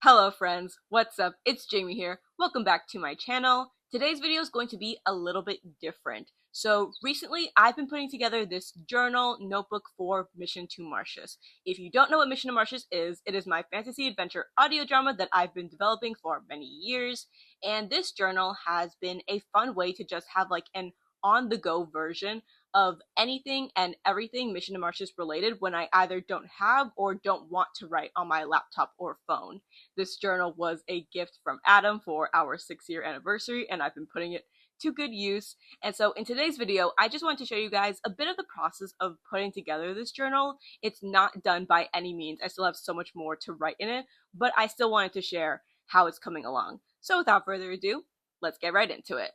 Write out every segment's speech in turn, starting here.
Hello friends, what's up? It's Jamie here. Welcome back to my channel. Today's video is going to be a little bit different. So recently I've been putting together this journal notebook for Mission to Martius. If you don't know what Mission to Martius is, it is my fantasy adventure audio drama that I've been developing for many years, and this journal has been a fun way to just have like an on-the-go version of anything and everything Mission to Martius related when I either don't have or don't want to write on my laptop or phone. This journal was a gift from Adam for our 6-year anniversary, and I've been putting it to good use. And so in today's video, I just want to show you guys a bit of the process of putting together this journal. It's not done by any means. I still have so much more to write in it, but I still wanted to share how it's coming along. So without further ado, let's get right into it.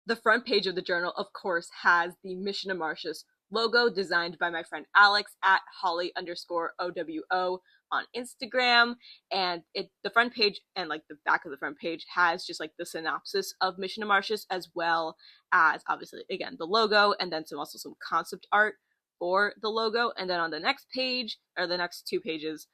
The front page of the journal, of course, has the Mission to Martius logo designed by my friend Alex at Holly_OWO on Instagram, and the front page and like the back of the front page has just like the synopsis of Mission to Martius, as well as obviously again the logo, and then some concept art for the logo. And then on the next page, or the next two pages,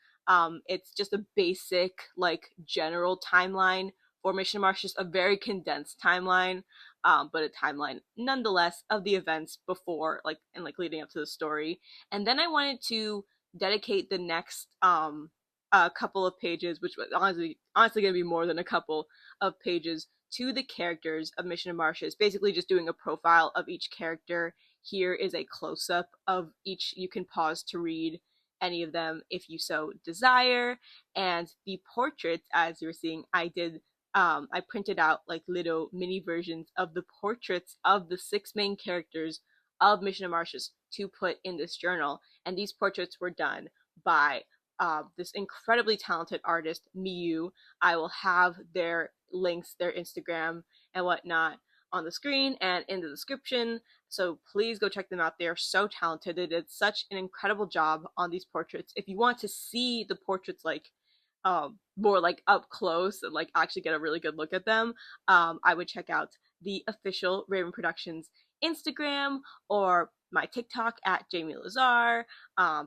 it's just a basic like general timeline for Mission to Martius, a very condensed timeline, but a timeline nonetheless of the events before, like, and like leading up to the story. And then I wanted to dedicate the next couple of pages, which was honestly going to be more than a couple of pages, to the characters of Mission to Martius, basically just doing a profile of each character. Here is a close-up of each. You can pause to read any of them if you so desire. And the portraits, as you're seeing, I printed out like little mini versions of the portraits of the 6 main characters of Mission to Martius to put in this journal. And these portraits were done by this incredibly talented artist, Miyu. I will have their links, their Instagram and whatnot, on the screen and in the description, so please go check them out. They are so talented. They did such an incredible job on these portraits. If you want to see the portraits like more like up close and like actually get a really good look at them, I would check out the official Raven Productions Instagram or my TikTok at Jaime Lazar,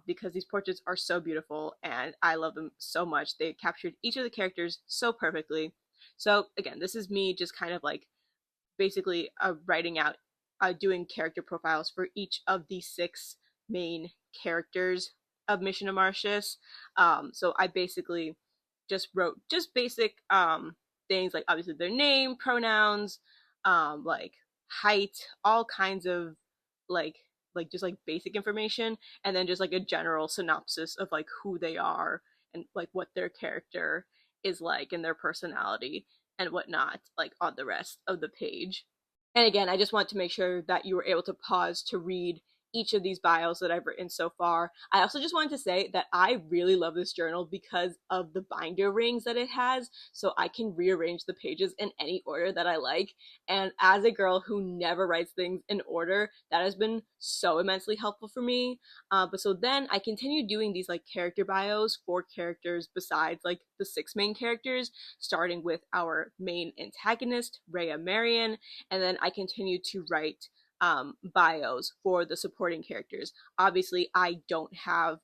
because these portraits are so beautiful and I love them so much. They captured each of the characters so perfectly. So again, this is me just kind of like basically writing out, doing character profiles for each of the 6 main characters of Mission to Martius. So I basically just wrote just basic things like obviously their name, pronouns, like height, all kinds of like just like basic information, and then just like a general synopsis of like who they are and like what their character is like and their personality and whatnot, like on the rest of the page. And again, I just want to make sure that you were able to pause to read each of these bios that I've written so far. I also just wanted to say that I really love this journal because of the binder rings that it has, so I can rearrange the pages in any order that I like. And as a girl who never writes things in order, that has been so immensely helpful for me. But so then I continued doing these like character bios for characters besides like the 6 main characters, starting with our main antagonist, Rhea Marion, and then I continued to write bios for the supporting characters. Obviously, I don't have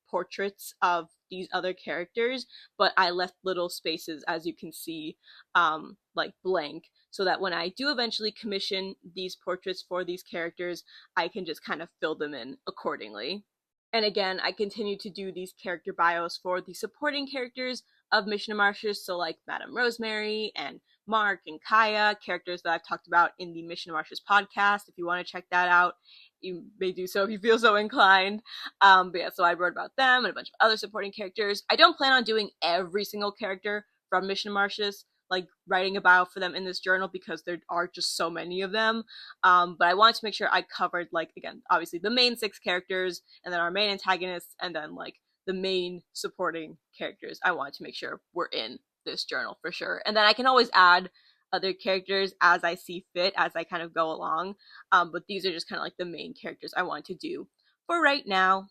portraits of these other characters, but I left little spaces, as you can see, like blank, so that when I do eventually commission these portraits for these characters, I can just kind of fill them in accordingly. And again, I continue to do these character bios for the supporting characters of Mission to Martius, so like Madame Rosemary and Mark and Kaya, characters that I've talked about in the Mission to Martius podcast. If you want to check that out, you may do so if you feel so inclined. But yeah, so I wrote about them and a bunch of other supporting characters. I don't plan on doing every single character from Mission to Martius, like writing a bio for them in this journal, because there are just so many of them. But I wanted to make sure I covered, like, again, obviously the main 6 characters, and then our main antagonists, and then like the main supporting characters. I wanted to make sure we're in this journal for sure. And then I can always add other characters as I see fit, as I kind of go along. But these are just kind of like the main characters I want to do for right now.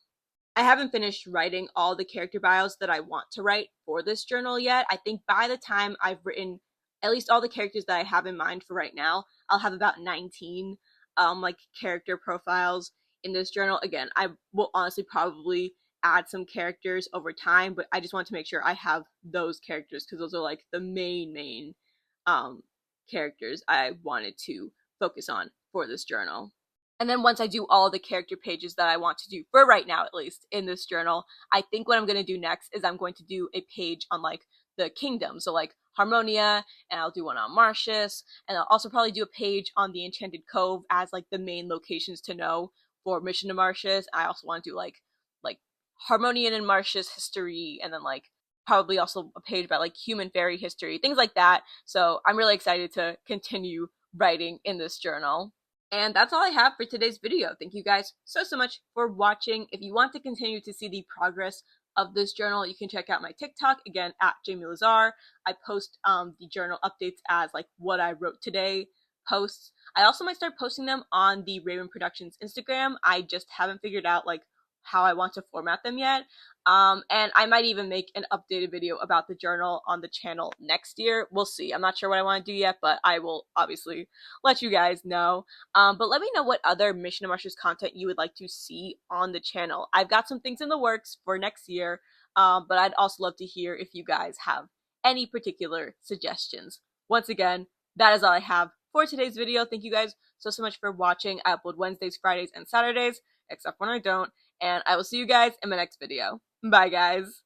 I haven't finished writing all the character bios that I want to write for this journal yet. I think by the time I've written at least all the characters that I have in mind for right now, I'll have about 19 like character profiles in this journal. Again, I will honestly probably add some characters over time, but I just want to make sure I have those characters because those are like the main characters I wanted to focus on for this journal. And then once I do all the character pages that I want to do, for right now at least, in this journal, I think what I'm going to do next is I'm going to do a page on like the kingdom. So like Harmonia, and I'll do one on Martius, and I'll also probably do a page on the Enchanted Cove as like the main locations to know for Mission to Martius. I also want to do like Harmonian and Martius history, and then like probably also a page about like human fairy history, things like that. So I'm really excited to continue writing in this journal. And that's all I have for today's video. Thank you guys so much for watching. If you want to continue to see the progress of this journal, you can check out my TikTok, again, at Jaime Lazar. I post the journal updates as like what I wrote today posts. I also might start posting them on the Raven Productions Instagram. I just haven't figured out like how I want to format them yet. And I might even make an updated video about the journal on the channel next year. We'll see. I'm not sure what I want to do yet, but I will obviously let you guys know. But let me know what other Mission to Martius content you would like to see on the channel. I've got some things in the works for next year, but I'd also love to hear if you guys have any particular suggestions. Once again, that is all I have for today's video. Thank you guys so much for watching. I upload Wednesdays, Fridays, and Saturdays, except when I don't. And I will see you guys in my next video. Bye, guys.